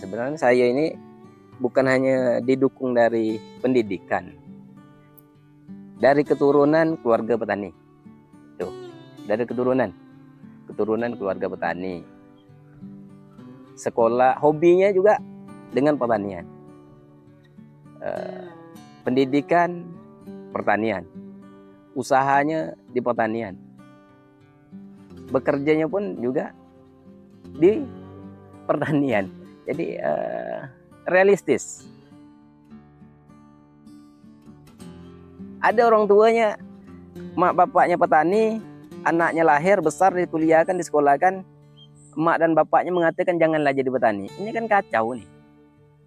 sebenarnya saya ini bukan hanya didukung dari pendidikan, dari keturunan keluarga petani. Tuh, dari keturunan keluarga petani. Sekolah, hobinya juga dengan pertanian. Pendidikan pertanian, usahanya di pertanian, bekerjanya pun juga di pertanian. Jadi realistis. Ada orang tuanya, mak bapaknya petani, anaknya lahir, besar, dikuliahkan, disekolahkan, emak dan bapaknya mengatakan janganlah jadi petani. Ini kan kacau nih.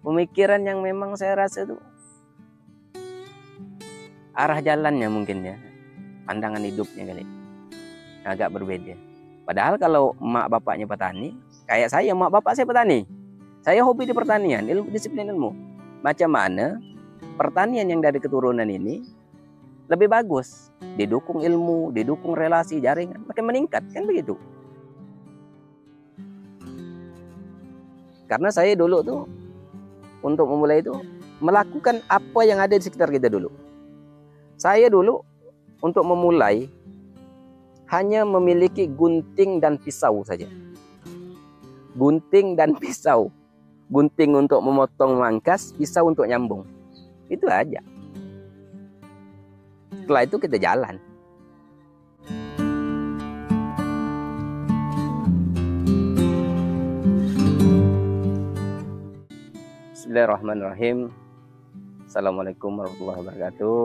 Pemikiran yang memang saya rasa itu arah jalannya mungkin ya, pandangan hidupnya kali agak berbeda. Padahal kalau emak bapaknya petani, kayak saya, emak bapak saya petani, saya hobi di pertanian, disiplin ilmu. Macam mana pertanian yang dari keturunan ini lebih bagus, didukung ilmu, didukung relasi, jaringan, makin meningkat, kan begitu. Karena saya dulu tuh untuk memulai itu melakukan apa yang ada di sekitar kita dulu. Saya dulu untuk memulai hanya memiliki gunting dan pisau saja. Gunting dan pisau. Gunting untuk memotong mangkas, pisau untuk nyambung. Itu aja. Setelah itu kita jalan. Bismillahirrahmanirrahim. Assalamualaikum warahmatullahi wabarakatuh.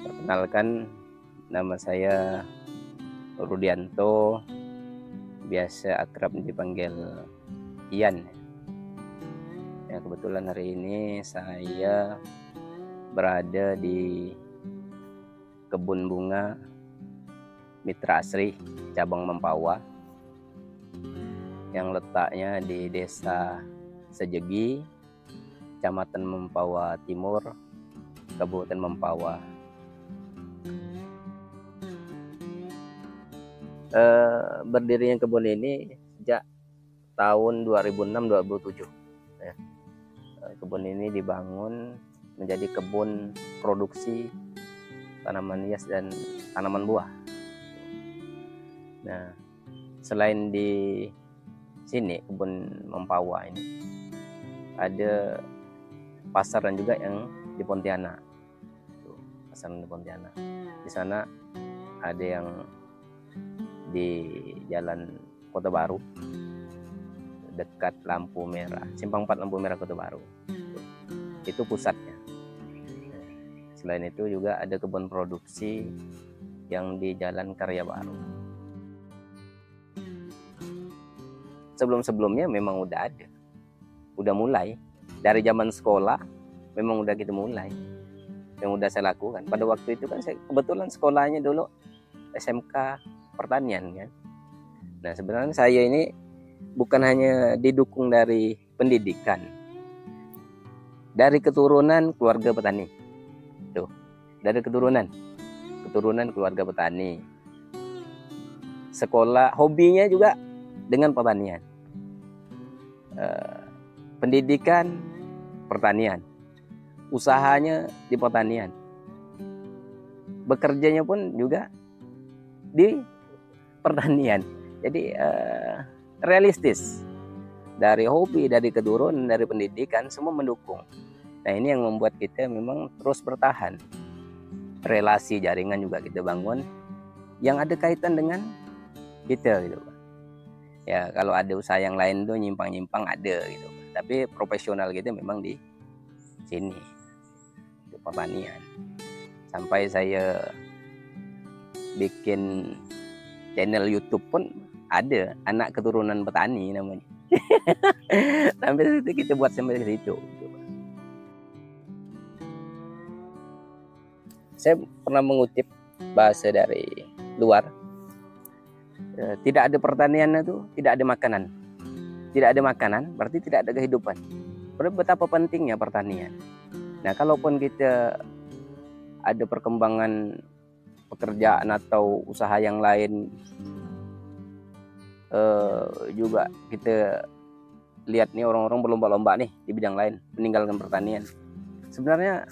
Perkenalkan, nama saya Rudianto, biasa akrab dipanggil Ian. Ya, kebetulan hari ini saya berada di kebun bunga Mitra Asri cabang Mempawah yang letaknya di Desa Sejegi, Kecamatan Mempawah Timur, Kabupaten Mempawah. Berdirinya kebun ini sejak tahun 2006-2007. Ya. Kebun ini dibangun menjadi kebun produksi tanaman hias dan tanaman buah. Nah, selain di sini kebun Mempawah ini ada pasar dan juga yang di Pontianak. Pasar di Pontianak. Di sana ada yang di Jalan Kota Baru dekat lampu merah, Simpang 4 lampu merah Kota Baru. Itu pusatnya. Selain itu juga ada kebun produksi yang di Jalan Karya Baru. Sebelum-sebelumnya memang udah ada. Udah mulai. Dari zaman sekolah memang udah kita mulai. Yang udah saya lakukan. Pada waktu itu kan saya kebetulan sekolahnya dulu SMK Pertanian kan. Nah, sebenarnya saya ini bukan hanya didukung dari pendidikan, dari keturunan keluarga petani. Tuh, dari keturunan keluarga petani. Sekolah, hobinya juga dengan pertanian. Pendidikan pertanian, usahanya di pertanian, bekerjanya pun juga di pertanian. Jadi realistis. Dari hobi, dari keturunan, dari pendidikan, semua mendukung. Nah, ini yang membuat kita memang terus bertahan. Relasi, jaringan juga kita bangun yang ada kaitan dengan kita gitu. Ya, kalau ada usaha yang lain tuh nyimpang-nyimpang ada gitu. Tapi profesional kita memang di sini, di pertanian. Sampai saya bikin channel YouTube pun ada, anak keturunan petani namanya. Sampai situ kita buat sampai ke situ. Saya pernah mengutip bahasa dari luar. Tidak ada pertanian itu tidak ada makanan. Tidak ada makanan berarti tidak ada kehidupan. Betapa pentingnya pertanian. Nah, kalaupun kita ada perkembangan pekerjaan atau usaha yang lain, juga kita lihat nih orang-orang berlomba-lomba nih di bidang lain meninggalkan pertanian. Sebenarnya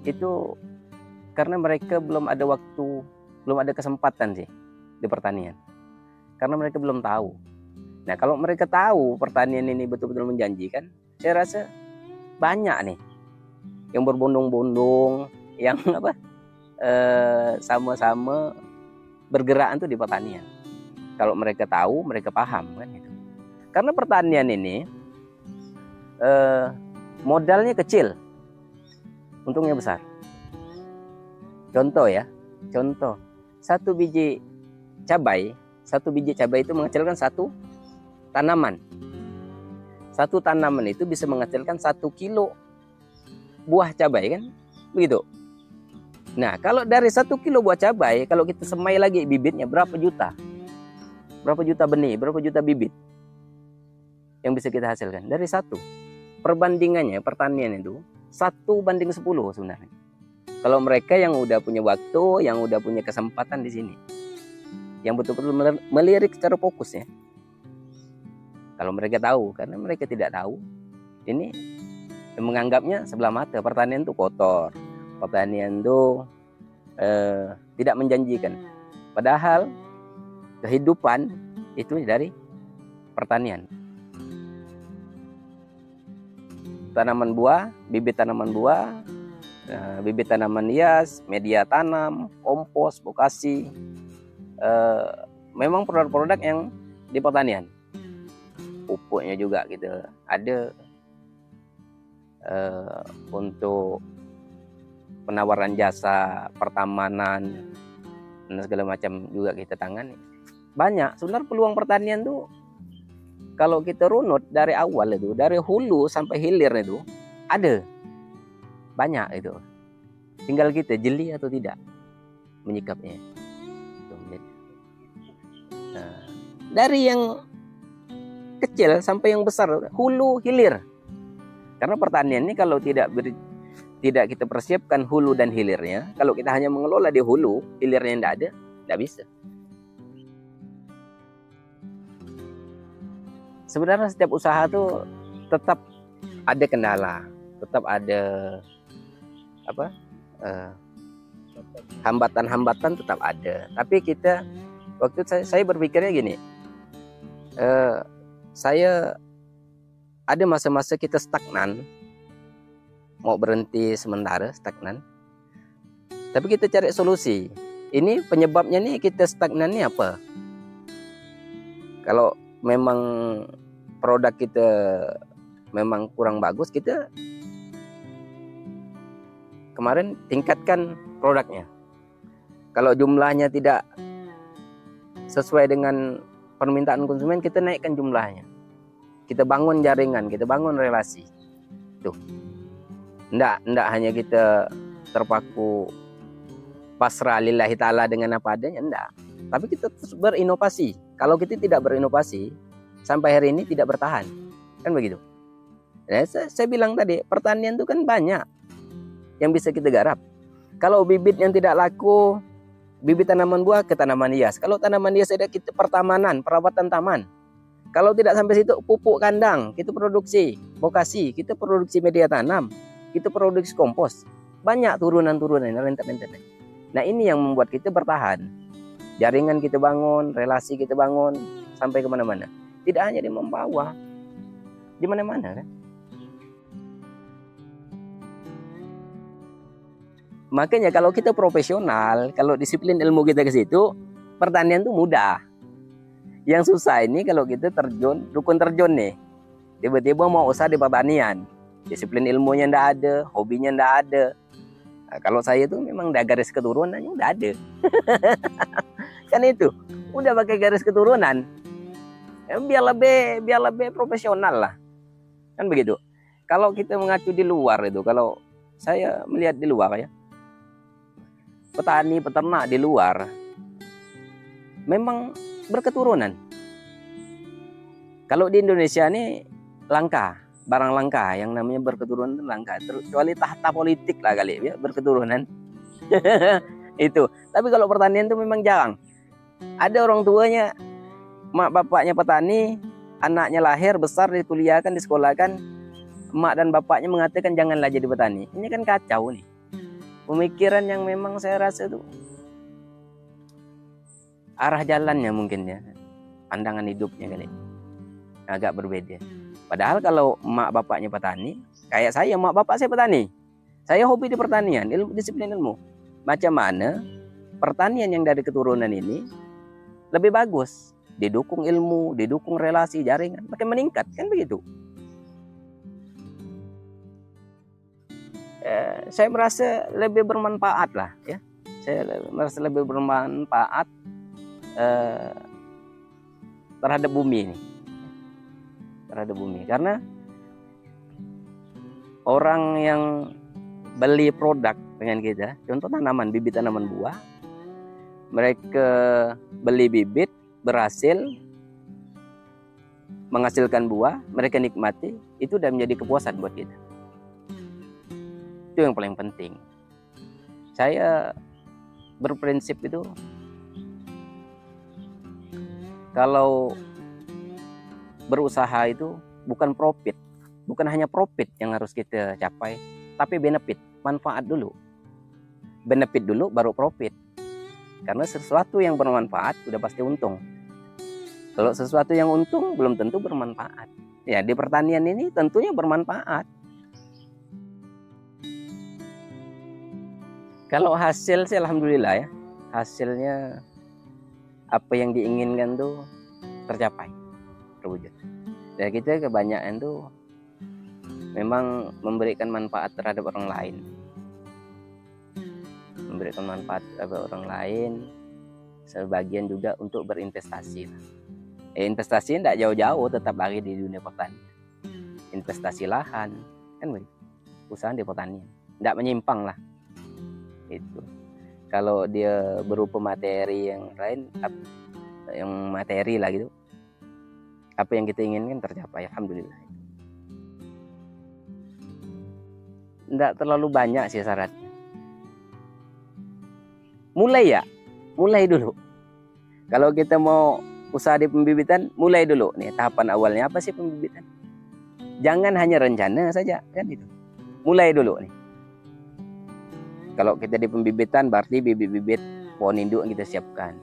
itu karena mereka belum ada waktu, belum ada kesempatan sih di pertanian. Karena mereka belum tahu. Nah, kalau mereka tahu pertanian ini betul-betul menjanjikan, saya rasa banyak nih yang berbondong-bondong, yang sama-sama bergerak itu di pertanian. Kalau mereka tahu, mereka paham kan itu. Karena pertanian ini modalnya kecil, untungnya besar. Contoh, satu biji cabai itu menghasilkan satu tanaman. Satu tanaman itu bisa menghasilkan 1 kilo buah cabai kan, begitu. Nah, kalau dari 1 kilo buah cabai, kalau kita semai lagi bibitnya, berapa juta benih, berapa juta bibit yang bisa kita hasilkan dari satu. Perbandingannya pertanian itu 1:10 sebenarnya. Kalau mereka yang udah punya waktu, yang udah punya kesempatan di sini, yang betul-betul melirik secara fokus ya. Kalau mereka tahu, karena mereka tidak tahu, ini menganggapnya sebelah mata. Pertanian itu kotor, pertanian itu tidak menjanjikan. Padahal kehidupan itu dari pertanian. Tanaman buah, bibit tanaman buah, bibit tanaman hias, media tanam, kompos, bokasi, memang produk-produk yang di pertanian. Pupuknya juga gitu ada, untuk penawaran jasa pertamanan dan segala macam juga kita tangani. Banyak sebenarnya peluang pertanian tuh kalau kita runut dari awal itu, dari hulu sampai hilir itu ada banyak itu. Tinggal kita jeli atau tidak menyikapnya. Nah, dari yang kecil sampai yang besar, hulu hilir. Karena pertanian ini kalau tidak kita persiapkan hulu dan hilirnya, kalau kita hanya mengelola di hulu, hilirnya tidak ada, tidak bisa. Sebenarnya setiap usaha tuh tetap ada kendala, tetap ada hambatan-hambatan tetap ada. Tapi kita waktu saya berpikirnya gini, saya ada masa-masa kita stagnan, mau berhenti sementara stagnan, tapi kita cari solusi. Ini penyebabnya nih kita stagnan nih apa? Kalau memang produk kita memang kurang bagus, kita kemarin tingkatkan produknya. Kalau jumlahnya tidak sesuai dengan permintaan konsumen, kita naikkan jumlahnya. Kita bangun jaringan, kita bangun relasi. Tuh. Nggak hanya kita terpaku pasrah lillahi ta'ala dengan apa adanya, enggak. Tapi kita terus berinovasi. Kalau kita tidak berinovasi, sampai hari ini tidak bertahan. Kan begitu. Nah, saya bilang tadi, pertanian itu kan banyak yang bisa kita garap. Kalau bibit yang tidak laku, bibit tanaman buah ke tanaman hias. Kalau tanaman hias ada kita pertamanan, perawatan taman. Kalau tidak sampai situ, pupuk kandang, kita produksi bokasi, kita produksi media tanam, kita produksi kompos. Banyak turunan-turunan, rentet-rentet. Nah, ini yang membuat kita bertahan. Jaringan kita bangun, relasi kita bangun, sampai kemana-mana. Tidak hanya di bawah, di mana-mana kan. Makanya kalau kita profesional, kalau disiplin ilmu kita ke situ, pertanian itu mudah. Yang susah ini kalau kita rukun terjun nih. Tiba-tiba mau usaha di pertanian. Disiplin ilmunya ndak ada, hobinya ndak ada. Nah, kalau saya itu memang udah garis keturunannya udah ada. Kan itu, udah pakai garis keturunan. Biar lebih profesional lah. Kan begitu. Kalau kita mengacu di luar itu, kalau saya melihat di luar ya, petani, peternak di luar memang berketurunan. Kalau di Indonesia ini langka, barang langka yang namanya berketurunan langka. Kecuali tahta politik lah kali ya berketurunan. Itu. Tapi kalau pertanian itu memang jarang. Ada orang tuanya, mak bapaknya petani, anaknya lahir, besar, dikuliahkan, disekolahkan, emak dan bapaknya mengatakan janganlah jadi petani. Ini kan kacau nih. Pemikiran yang memang saya rasa itu arah jalannya mungkin ya, pandangan hidupnya kali agak berbeda. Padahal kalau emak bapaknya petani, kayak saya, emak bapak saya petani. Saya hobi di pertanian, disiplin ilmu. Macam mana pertanian yang dari keturunan ini lebih bagus, didukung ilmu, didukung relasi, jaringan, makin meningkat, kan begitu. Saya merasa lebih bermanfaat lah ya. Saya merasa lebih bermanfaat terhadap bumi ini, terhadap bumi, karena orang yang beli produk dengan kita, contoh tanaman, bibit tanaman buah, mereka beli bibit, berhasil menghasilkan buah, mereka nikmati, itu udah menjadi kepuasan buat kita. Itu yang paling penting. Saya berprinsip itu, kalau berusaha itu bukan profit, bukan hanya profit yang harus kita capai, tapi benefit, manfaat dulu. Benefit dulu baru profit. Karena sesuatu yang bermanfaat udah pasti untung. Kalau sesuatu yang untung belum tentu bermanfaat. Ya, di pertanian ini tentunya bermanfaat. Kalau hasil sih alhamdulillah ya. Hasilnya apa yang diinginkan tuh tercapai, terwujud. Dan kita kebanyakan tuh memang memberikan manfaat terhadap orang lain. Memberikan manfaat terhadap orang lain, sebagian juga untuk berinvestasi. Investasi tidak jauh-jauh, tetap lagi di dunia pertanian. Investasi lahan, kan begitu. Usaha di pertanian, tidak menyimpang lah. Itu. Kalau dia berupa materi yang lain, yang materi lah gitu, apa yang kita inginkan tercapai, alhamdulillah. Tidak terlalu banyak sih syaratnya. Mulai dulu. Kalau kita mau usaha di pembibitan, mulai dulu. Nih tahapan awalnya apa sih pembibitan? Jangan hanya rencana saja, kan itu. Mulai dulu nih. Kalau kita di pembibitan berarti bibit-bibit pohon induk yang kita siapkan.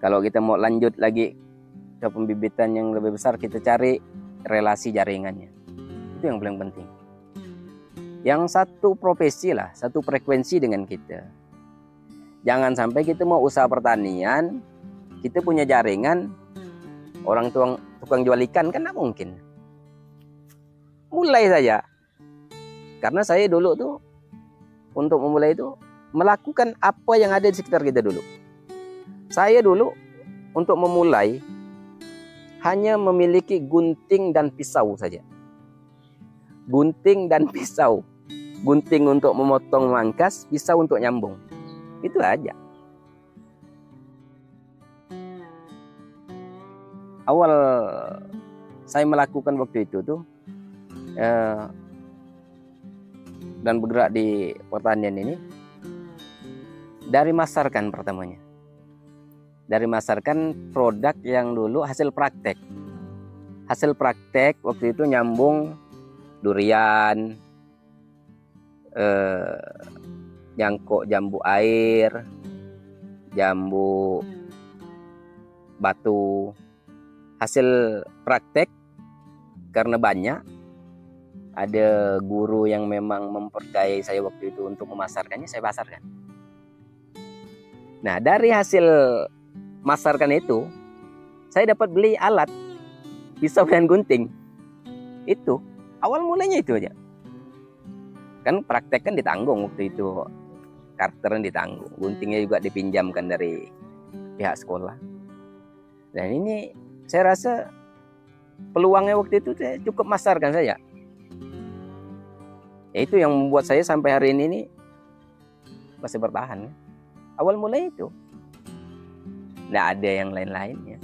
Kalau kita mau lanjut lagi ke pembibitan yang lebih besar, kita cari relasi jaringannya. Itu yang paling penting. Yang satu profesi lah, satu frekuensi dengan kita. Jangan sampai kita mau usaha pertanian, kita punya jaringan, orang tukang jual ikan, kan tidak mungkin. Mulai saja. Karena saya dulu tuh, untuk memulai itu, melakukan apa yang ada di sekitar kita dulu. Saya dulu, untuk memulai, hanya memiliki gunting dan pisau saja. Gunting dan pisau. Gunting untuk memotong mangkas, pisau untuk nyambung. Itu aja. Awal saya melakukan waktu itu tuh, dan bergerak di pertanian ini, dari masarkan pertamanya. Dari masarkan produk yang dulu hasil praktek. Hasil praktek waktu itu nyambung durian, jangkok jambu air, jambu batu. Hasil praktek karena banyak, ada guru yang memang mempercayai saya waktu itu untuk memasarkannya, saya pasarkan. Nah, dari hasil masarkan itu, saya dapat beli alat, pisau dan gunting. Itu, awal mulanya itu aja. Kan praktek kan ditanggung waktu itu, karakternya ditanggung, guntingnya juga dipinjamkan dari pihak sekolah. Dan ini saya rasa peluangnya waktu itu saya cukup masarkan saja. Ya, itu yang membuat saya sampai hari ini masih bertahan. Awal mulai itu. Nggak ada yang lain-lainnya.